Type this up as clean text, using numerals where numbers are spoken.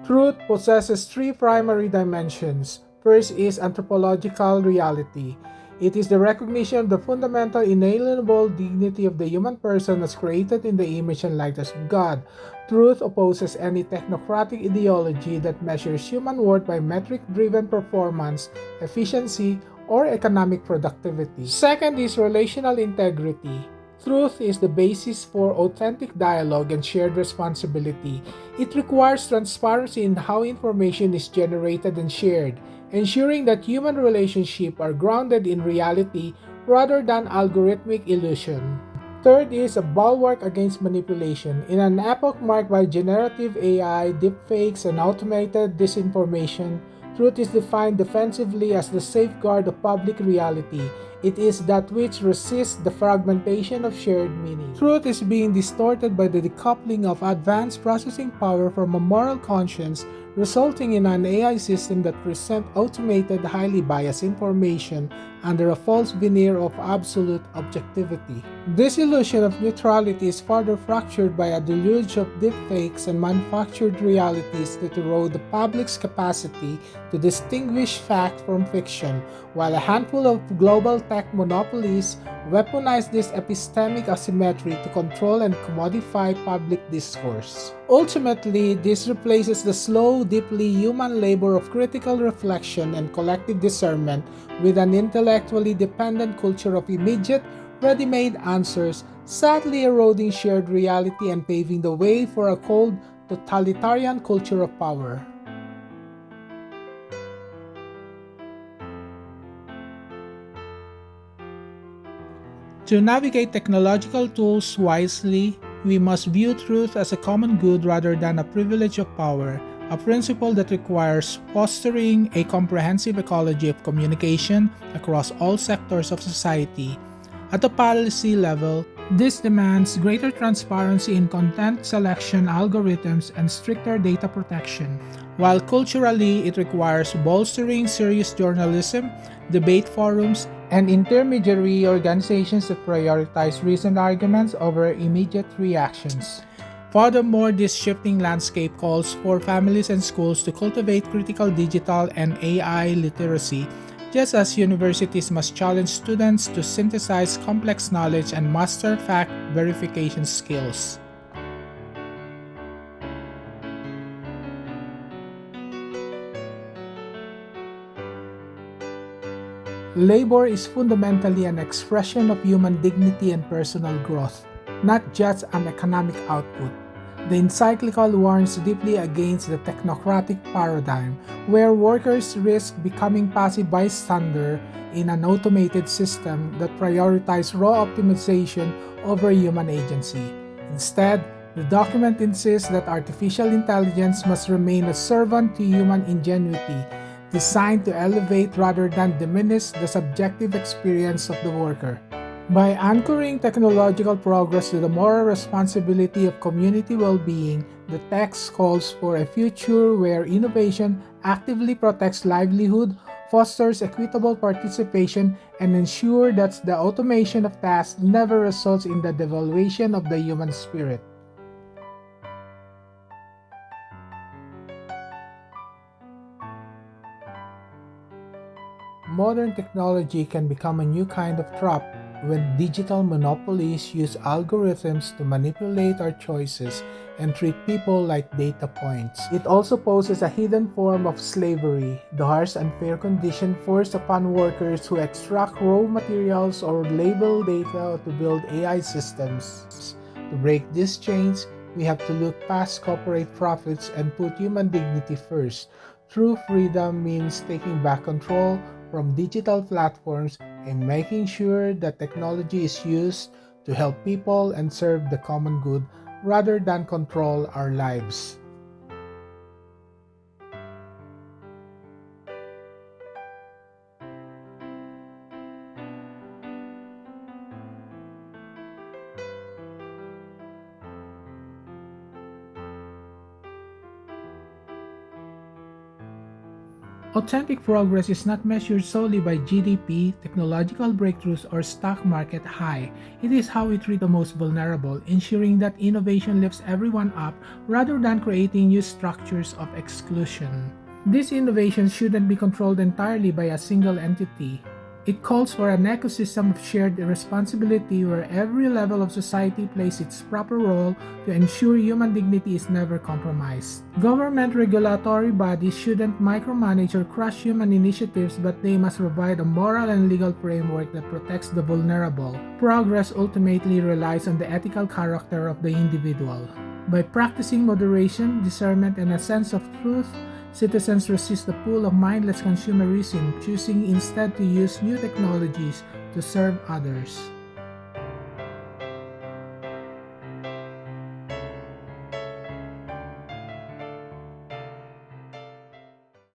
Truth possesses three primary dimensions. First is anthropological reality. It is the recognition of the fundamental inalienable dignity of the human person as created in the image and likeness of God. Truth opposes any technocratic ideology that measures human worth by metric-driven performance, efficiency, or economic productivity. Second is relational integrity. Truth is the basis for authentic dialogue and shared responsibility. It requires transparency in how information is generated and shared, ensuring that human relationships are grounded in reality rather than algorithmic illusion. Third is a bulwark against manipulation. In an epoch marked by generative AI, deepfakes, and automated disinformation, truth is defined defensively as the safeguard of public reality. It is that which resists the fragmentation of shared meaning. Truth is being distorted by the decoupling of advanced processing power from a moral conscience, resulting in an AI system that presents automated, highly biased information under a false veneer of absolute objectivity. This illusion of neutrality is further fractured by a deluge of deepfakes and manufactured realities that erode the public's capacity to distinguish fact from fiction, while a handful of global tech monopolies weaponize this epistemic asymmetry to control and commodify public discourse. Ultimately, this replaces the slow, deeply human labor of critical reflection and collective discernment with an intellectually dependent culture of immediate, ready-made answers, sadly eroding shared reality and paving the way for a cold, totalitarian culture of power. To navigate technological tools wisely, we must view truth as a common good rather than a privilege of power, a principle that requires fostering a comprehensive ecology of communication across all sectors of society. At the policy level, this demands greater transparency in content selection algorithms and stricter data protection, while culturally it requires bolstering serious journalism, debate forums, and intermediary organizations that prioritize reasoned arguments over immediate reactions. Furthermore, this shifting landscape calls for families and schools to cultivate critical digital and AI literacy, just as universities must challenge students to synthesize complex knowledge and master fact verification skills. Labor is fundamentally an expression of human dignity and personal growth, not just an economic output. The encyclical warns deeply against the technocratic paradigm, where workers risk becoming passive bystander in an automated system that prioritizes raw optimization over human agency. Instead, the document insists that artificial intelligence must remain a servant to human ingenuity, designed to elevate rather than diminish the subjective experience of the worker. By anchoring technological progress to the moral responsibility of community well-being, the text calls for a future where innovation actively protects livelihood, fosters equitable participation, and ensures that the automation of tasks never results in the devaluation of the human spirit. Modern technology can become a new kind of trap when digital monopolies use algorithms to manipulate our choices and treat people like data points. It also poses a hidden form of slavery, the harsh unfair condition forced upon workers who extract raw materials or label data to build AI systems. To break these chains, we have to look past corporate profits and put human dignity first. True freedom means taking back control from digital platforms and making sure that technology is used to help people and serve the common good rather than control our lives. Authentic progress is not measured solely by GDP, technological breakthroughs, or stock market high. It is how we treat the most vulnerable, ensuring that innovation lifts everyone up rather than creating new structures of exclusion. These innovations shouldn't be controlled entirely by a single entity. It calls for an ecosystem of shared responsibility where every level of society plays its proper role to ensure human dignity is never compromised. Government regulatory bodies shouldn't micromanage or crush human initiatives, but they must provide a moral and legal framework that protects the vulnerable. Progress ultimately relies on the ethical character of the individual. By practicing moderation, discernment, and a sense of truth, citizens resist the pull of mindless consumerism, choosing instead to use new technologies to serve others.